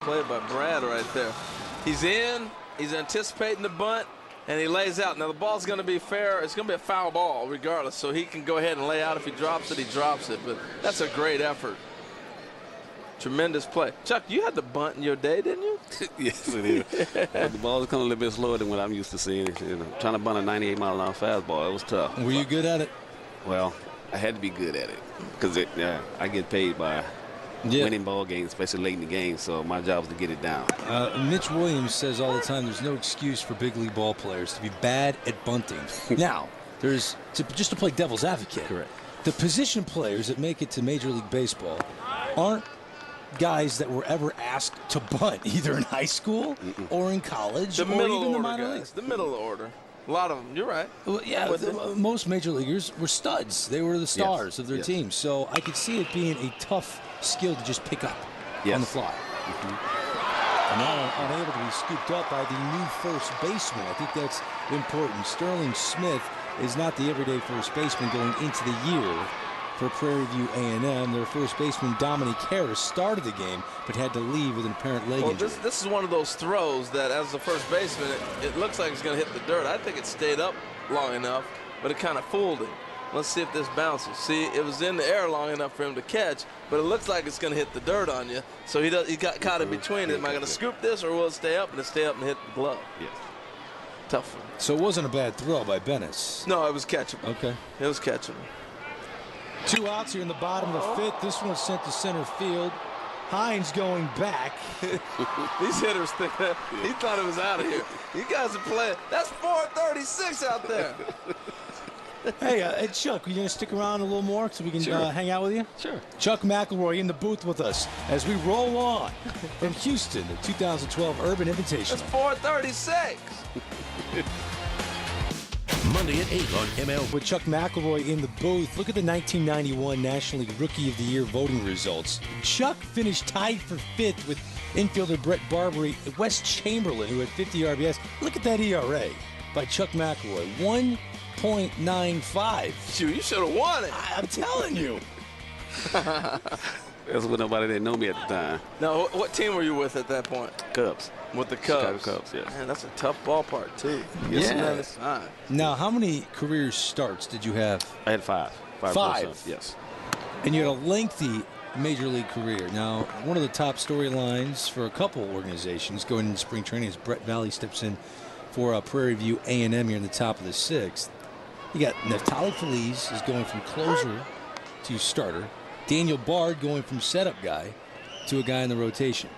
play by Brad right there. He's in, he's anticipating the bunt, and he lays out. Now the ball's going to be fair. It's going to be a foul ball regardless, so he can go ahead and lay out. If he drops it, he drops it. But that's a great effort. Tremendous play. Chuck, you had the bunt in your day, didn't you? Yes, it is. But the ball is coming a little bit slower than what I'm used to seeing. You know, trying to bunt a 98-mile-an-hour fastball, it was tough. Were you good at it? Well, I had to be good at it because I get paid by winning ball games, especially late in the game, so my job was to get it down. Mitch Williams says all the time there's no excuse for big league ball players to be bad at bunting. Now, just to play devil's advocate, correct. The position players that make it to Major League Baseball aren't guys that were ever asked to bunt, either in high school or in college, or even the minor leagues. The middle order. A lot of them. You're right. Well, yeah, most major leaguers were studs. They were the stars of their team. So I could see it being a tough skill to just pick up on the fly. And now unable to be scooped up by the new first baseman. I think that's important. Sterling Smith is not the everyday first baseman going into the year for Prairie View A&M. Their first baseman, Dominic Harris, started the game but had to leave with an apparent leg injury. This is one of those throws that, as the first baseman, it looks like it's going to hit the dirt. I think it stayed up long enough, but it kind of fooled him. Let's see if this bounces. See, it was in the air long enough for him to catch, but it looks like it's going to hit the dirt on you. So he got caught in between. Am I going to scoop this, or will it stay up? And it stay up and hit the glove. Yes. Tough one. So it wasn't a bad throw by Bennis. No, it was catchable. Okay. It was catchable. 2 outs here in the bottom of the 5th. This one's sent to center field. Hines going back. These hitters think that he thought it was out of here. You guys are playing. That's 436 out there. Hey, Chuck, are you going to stick around a little more so we can hang out with you? Sure. Chuck McElroy in the booth with us as we roll on from Houston, the 2012 Urban Invitational. That's 436. Monday at 8 on ML. With Chuck McElroy in the booth, look at the 1991 National League Rookie of the Year voting results. Chuck finished tied for 5th with infielder Brett Barbary, Wes Chamberlain, who had 50 RBIs. Look at that ERA by Chuck McElroy, 1.95. Shoot, you should have won it. I'm telling you. That's what nobody didn't know me at the time. Now, what team were you with at that point? Cubs. With the Cubs. Chicago Cubs, yes. Man, that's a tough ballpark, too. Yeah. Now, how many career starts did you have? I had 5. 5? Yes. And you had a lengthy major league career. Now, one of the top storylines for a couple organizations going into spring training is Brett Valley steps in for Prairie View A&M here in the top of the 6th. You got Neftali Feliz is going from closer to starter. Daniel Bard going from setup guy to a guy in the rotation.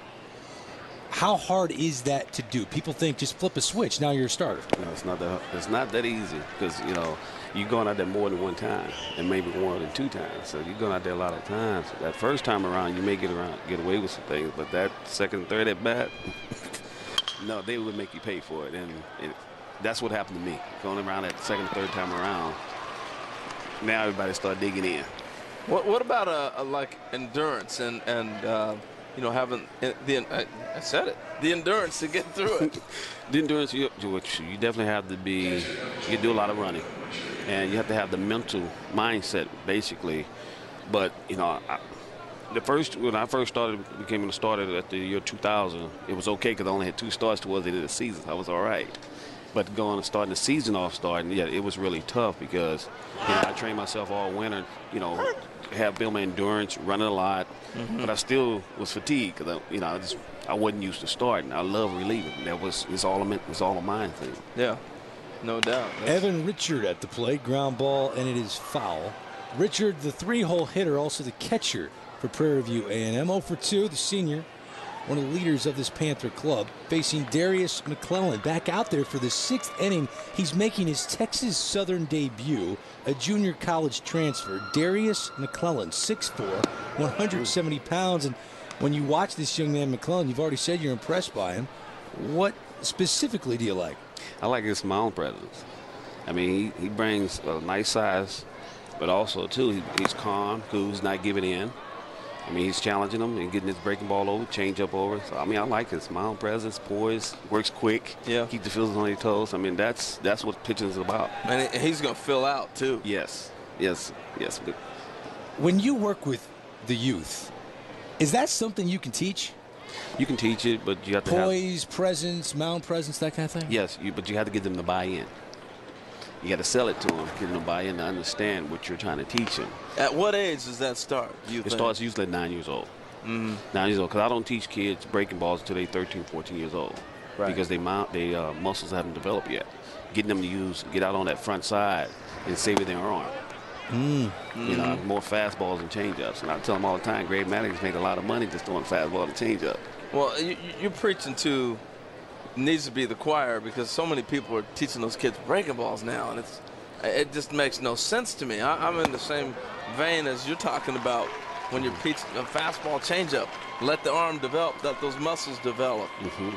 How hard is that to do? People think just flip a switch, now you're a starter. No, it's not that easy because, you're going out there more than one time and maybe more than 2 times. So you're going out there a lot of times. That first time around, you may get away with some things, but that second, third at bat, no, they would make you pay for it. And that's what happened to me. Going around that second, third time around, now everybody start digging in. What about like endurance and having I said it, the endurance to get through it? The endurance, you definitely have to be. You do a lot of running, and you have to have the mental mindset basically. But when I first became a starter at the year 2000, it was okay because I only had 2 starts towards the end of the season. I was all right. But starting the season off, it was really tough because I trained myself all winter, have built my endurance, running a lot, but I still was fatigued because I wasn't used to starting. I love relieving. It's all a mind thing. Yeah, no doubt. Evan Richard at the plate, ground ball, and it is foul. Richard, the 3-hole hitter, also the catcher for Prairie View A&M. 0 for 2, the senior, one of the leaders of this Panther club, facing Darius McClellan back out there for the 6th inning. He's making his Texas Southern debut, a junior college transfer. Darius McClellan, 6'4", 170 pounds. And when you watch this young man, McClellan, you've already said you're impressed by him. What specifically do you like? I like his mound presence. I mean, he brings a nice size, but also, too, he's calm, cool, he's not giving in. I mean, he's challenging them and getting his breaking ball over, change up over. So, I mean, I like his mound presence, poise, works quick, keep the fielders on their toes. I mean, that's what pitching is about. And he's going to fill out, too. Yes. When you work with the youth, is that something you can teach? You can teach it, but you have to Poise, presence, mound presence, that kind of thing? Yes, but you have to get them to buy in. You got to sell it to them, get them to buy in to understand what you're trying to teach them. At what age does that start, It starts usually at 9 years old. 9 years old, because I don't teach kids breaking balls until they're 13, 14 years old. Right. Because they muscles haven't developed yet. Getting them to get out on that front side and savor their arm. You know, more fastballs and changeups. And I tell them all the time, grade managers make a lot of money just throwing fastball and changeup. Well, you're preaching to needs to be the choir, because so many people are teaching those kids breaking balls now, and it just makes no sense to me. I'm in the same vein as you're talking about when you're teaching a fastball changeup. Let the arm develop, let those muscles develop.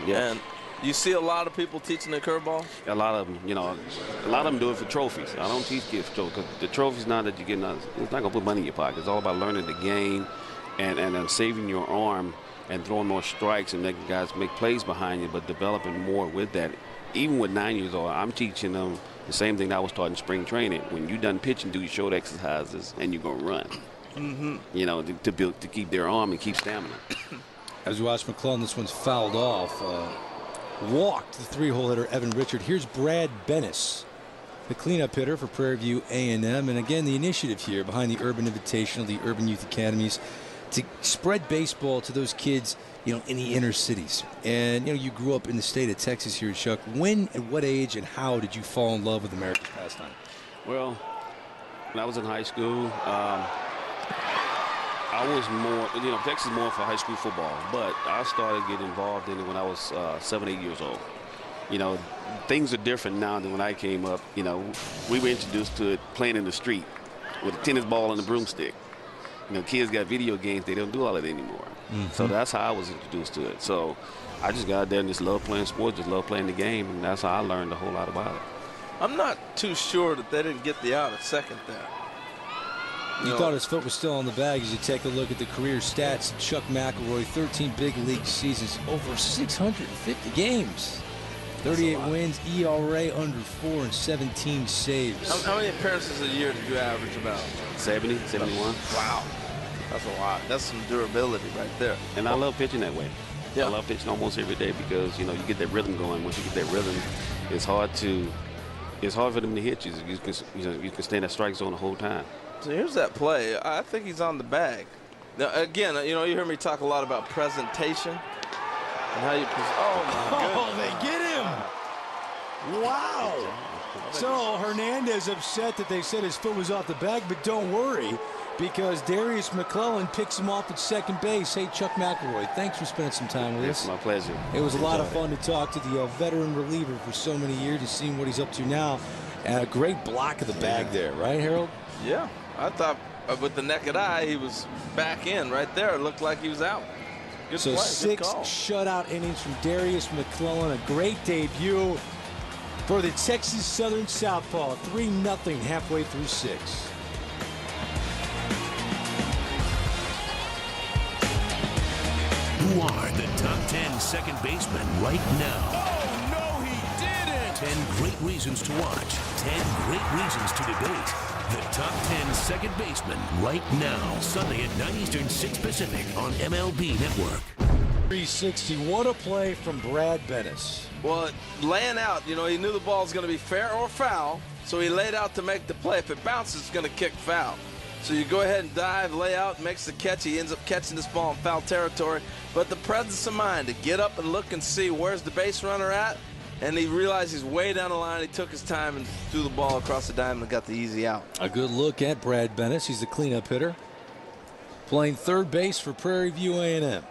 Yes. And you see a lot of people teaching the curveball? A lot of them, you know, a lot of them do it for trophies. I don't teach kids for trophies, because the trophies now that you're getting, it's not going to put money in your pocket. It's all about learning the game and saving your arm and throwing more strikes and making guys make plays behind you, but developing more with that. Even with 9 years old, I'm teaching them the same thing that I was taught in spring training. When you're done pitching, do your short exercises, and you're going to run. You know, to keep their arm and keep stamina. As we watch McClellan, this one's fouled off. Walked the three-hole hitter, Evan Richard. Here's Brad Bennis, the cleanup hitter for Prairie View A&M. And again, the initiative here behind the Urban Invitational, the Urban Youth Academies, to spread baseball to those kids, you know, in the inner cities. And, you know, you grew up in the state of Texas here, Chuck. When, at what age, and how did you fall in love with American pastime? Well, when I was in high school, I was more, you know, Texas is more for high school football, but I started getting involved in it when I was 7, 8 years old. You know, things are different now than when I came up. You know, we were introduced to it playing in the street with a tennis ball and a broomstick. You know, kids got video games, they don't do all that anymore. So that's how I was introduced to it. So I just got out there and just loved playing sports, just loved playing the game, and that's how I learned a whole lot about it. I'm not too sure that they didn't get the out at second there. You thought his foot was still on the bag as you take a look at the career stats. Chuck McElroy, 13 big league seasons, over 650 games. 38 wins, ERA under 4, and 17 saves. How many appearances a year did you average about? 70, 71. Wow. That's a lot. That's some durability right there. And I love pitching that way. Yeah. I love pitching almost every day because, you know, you get that rhythm going. Once you get that rhythm, it's hard for them to hit you. You can stay in that strike zone the whole time. So here's that play. I think he's on the bag. Now, again, you know, you hear me talk a lot about presentation and how you Oh, they get him. Wow. So Hernandez upset that they said his foot was off the bag, but don't worry, because Darius McClellan picks him off at second base. Hey, Chuck McElroy, thanks for spending some time with us. It's my pleasure. It was a lot of fun to talk to the veteran reliever for so many years and seeing what he's up to now. And a great block of the bag there, right, Harold? Yeah, I thought with the naked eye he was back in right there. It looked like he was out. Good so play, 6 shutout innings from Darius McClellan. A great debut for the Texas Southern Southpaw. 3-0 halfway through 6. Who are the top 10 second basemen right now? Oh, no, he didn't! 10 great reasons to watch. 10 great reasons to debate. The top 10 second basemen right now. Sunday at 9 Eastern, 6 Pacific on MLB Network. 360. What a play from Brad Bennis. Well, laying out, you know, he knew the ball was going to be fair or foul, so he laid out to make the play. If it bounces, it's going to kick foul. So you go ahead and dive, lay out, makes the catch. He ends up catching this ball in foul territory. But the presence of mind to get up and look and see where's the base runner at, and he realized he's way down the line. He took his time and threw the ball across the diamond and got the easy out. A good look at Brad Bennis. He's the cleanup hitter, playing third base for Prairie View A&M.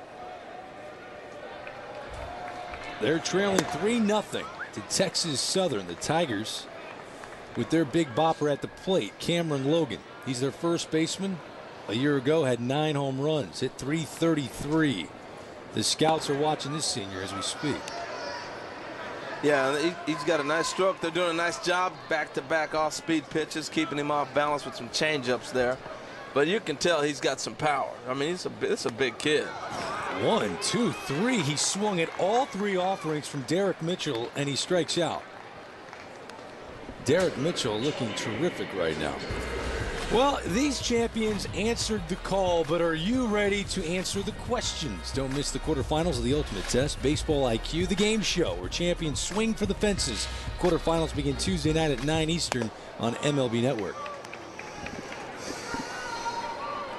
They're trailing 3-0 to Texas Southern. The Tigers with their big bopper at the plate, Cameron Logan. He's their first baseman. A year ago had 9 home runs, hit .333. The scouts are watching this senior as we speak. Yeah, he's got a nice stroke. They're doing a nice job, back-to-back off-speed pitches, keeping him off balance with some change-ups there. But you can tell he's got some power. I mean, it's a big kid. 1, 2, 3. He swung at all 3 offerings from Derek Mitchell, and he strikes out. Derek Mitchell looking terrific right now. Well, these champions answered the call, but are you ready to answer the questions? Don't miss the quarterfinals of the Ultimate Test, Baseball IQ, the game show where champions swing for the fences. Quarterfinals begin Tuesday night at 9 Eastern on MLB Network.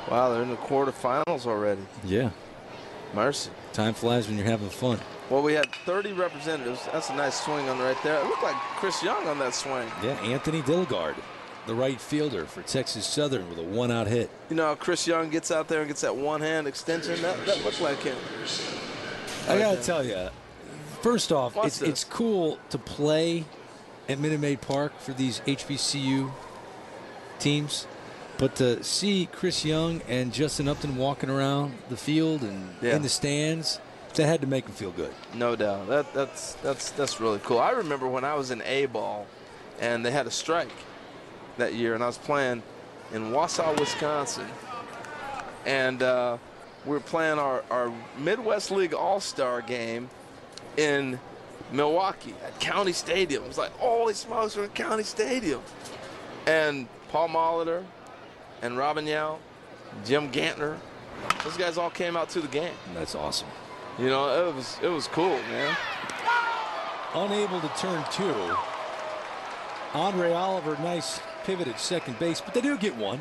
Wow, they're in the quarterfinals already. Yeah. Mercy. Time flies when you're having fun. Well, we had 30 representatives. That's a nice swing on right there. It looked like Chris Young on that swing. Yeah, Anthony Dillgard, the right fielder for Texas Southern with a one-out hit. You know how Chris Young gets out there and gets that one-hand extension? That looked like him. I got to tell you, first off, Watch this. it's cool to play at Minute Maid Park for these HBCU teams. But to see Chris Young and Justin Upton walking around the field and in the stands, that had to make them feel good. No doubt. That's really cool. I remember when I was in A-ball and they had a strike that year, and I was playing in Wausau, Wisconsin. And we were playing our Midwest League All-Star game in Milwaukee at County Stadium. It was like, holy smokes, we're in County Stadium. And Paul Molitor and Robin Yao, Jim Gantner, those guys all came out to the game. That's awesome. You know, it was cool, man. Unable to turn two. Andre Oliver, nice pivot at second base, but they do get one.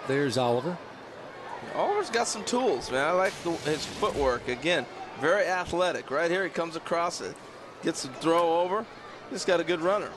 There's Oliver. Oliver's got some tools, man. I like his footwork. Again, very athletic. Right here, he comes across it, gets the throw over. He's got a good runner.